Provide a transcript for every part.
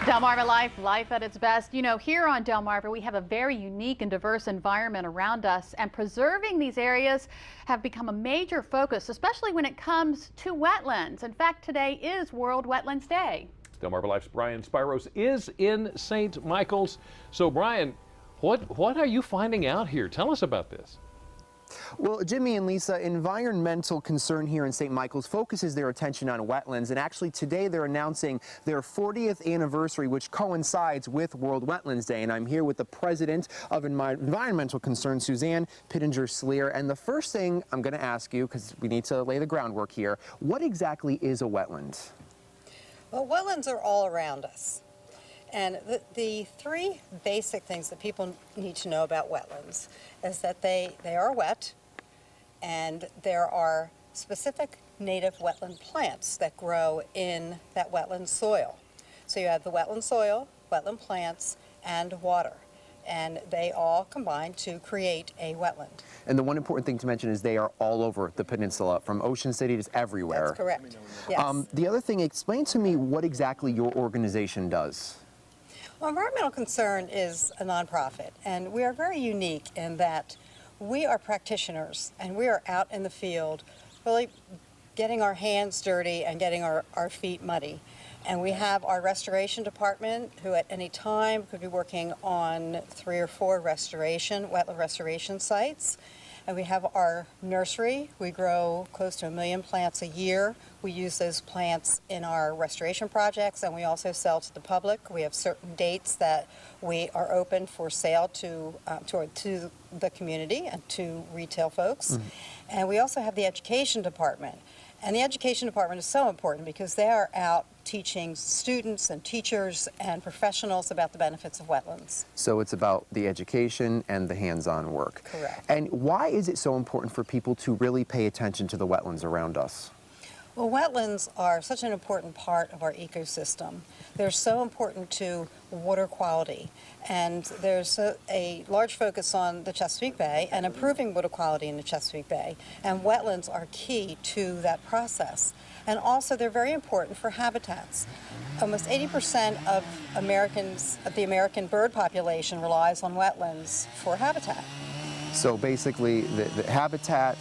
Delmarva Life, life at its best. You know, here on Delmarva, we have a very unique and diverse environment around us, and preserving these areas have become a major focus, especially when it comes to wetlands. In fact, today is World Wetlands Day. Delmarva Life's Brian Spiros is in St. Michael's. So, Brian, what are you finding out here? Tell us about this. Well, Jimmy and Lisa, environmental concern here in St. Michael's focuses their attention on wetlands, and actually today they're announcing their 40th anniversary, which coincides with World Wetlands Day. And I'm here with the president of environmental concern, Suzanne Pittenger-Sleer. And the first thing I'm going to ask you, because we need to lay the groundwork here, what exactly is a wetland? Well, wetlands are all around us. And the three basic things that people need to know about wetlands is that they are wet, and there are specific native wetland plants that grow in that wetland soil. So you have the wetland soil, wetland plants, and water. And they all combine to create a wetland. And the one important thing to mention is they are all over the peninsula, from Ocean City to everywhere. That's correct. Yes. The other thing, explain to me what exactly your organization does. Well, Environmental Concern is a nonprofit, and we are very unique in that we are practitioners, and we are out in the field really getting our hands dirty and getting our feet muddy. And we have our restoration department, who at any time could be working on 3 or 4 wetland restoration sites. And we have our nursery. We grow close to 1 million plants a year. We use those plants in our restoration projects, and we also sell to the public. We have certain dates that we are open for sale to the community and to retail folks. Mm-hmm. And we also have the education department. And the education department is so important because they are out teaching students and teachers and professionals about the benefits of wetlands. So it's about the education and the hands-on work. Correct. And why is it so important for people to really pay attention to the wetlands around us? Well, wetlands are such an important part of our ecosystem. They're so important to water quality, and there's a large focus on the Chesapeake Bay and improving water quality in the Chesapeake Bay, and wetlands are key to that process. And also they're very important for habitats. Almost 80% of the American bird population relies on wetlands for habitat. So basically the habitat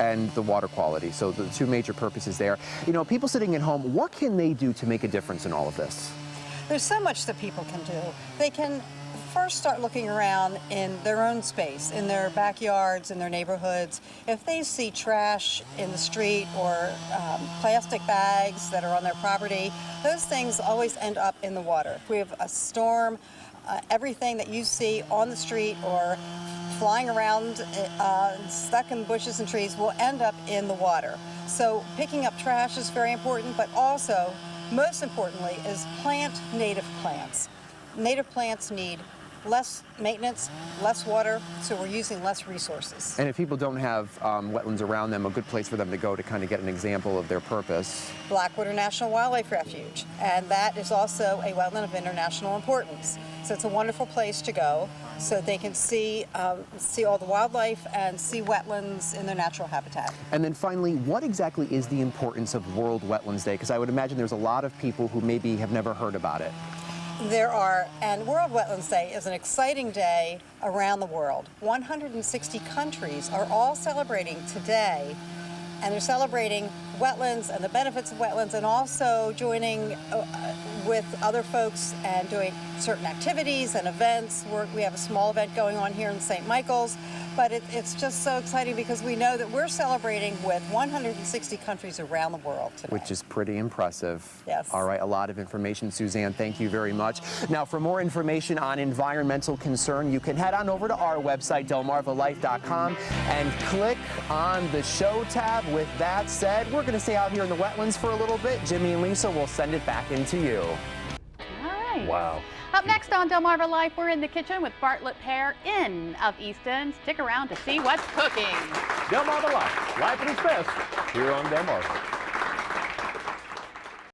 and the water quality, so the two major purposes there. You know, people sitting at home, what can they do to make a difference in all of this? There's so much that people can do. They can first start looking around in their own space, in their backyards, in their neighborhoods. If they see trash in the street or plastic bags that are on their property, those things always end up in the water. If we have a storm, everything that you see on the street or flying around, stuck in bushes and trees, will end up in the water. So picking up trash is very important, but also, most importantly, is plant native plants. Native plants need less maintenance, less water, so we're using less resources. And if people don't have wetlands around them, a good place for them to go to kind of get an example of their purpose? Blackwater National Wildlife Refuge, and that is also a wetland of international importance. So it's a wonderful place to go so they can see all the wildlife and see wetlands in their natural habitat. And then finally, what exactly is the importance of World Wetlands Day? Because I would imagine there's a lot of people who maybe have never heard about it. There are, and World Wetlands Day is an exciting day around the world. 160 countries are all celebrating today, and they're celebrating wetlands and the benefits of wetlands, and also joining with other folks and doing certain activities and events. We have a small event going on here in St. Michael's, but it's just so exciting because we know that we're celebrating with 160 countries around the world today. Which is pretty impressive. Yes. All right, a lot of information, Suzanne. Thank you very much. Now, for more information on environmental concern, you can head on over to our website, delmarvalife.com, and click on the show tab. With that said, we're going to stay out here in the wetlands for a little bit. Jimmy and Lisa will send it back into you. All right. Wow. Up next on Delmarva Life, we're in the kitchen with Bartlett Pear Inn of Easton. Stick around to see what's cooking. Delmarva Life, life at its best, here on Delmarva.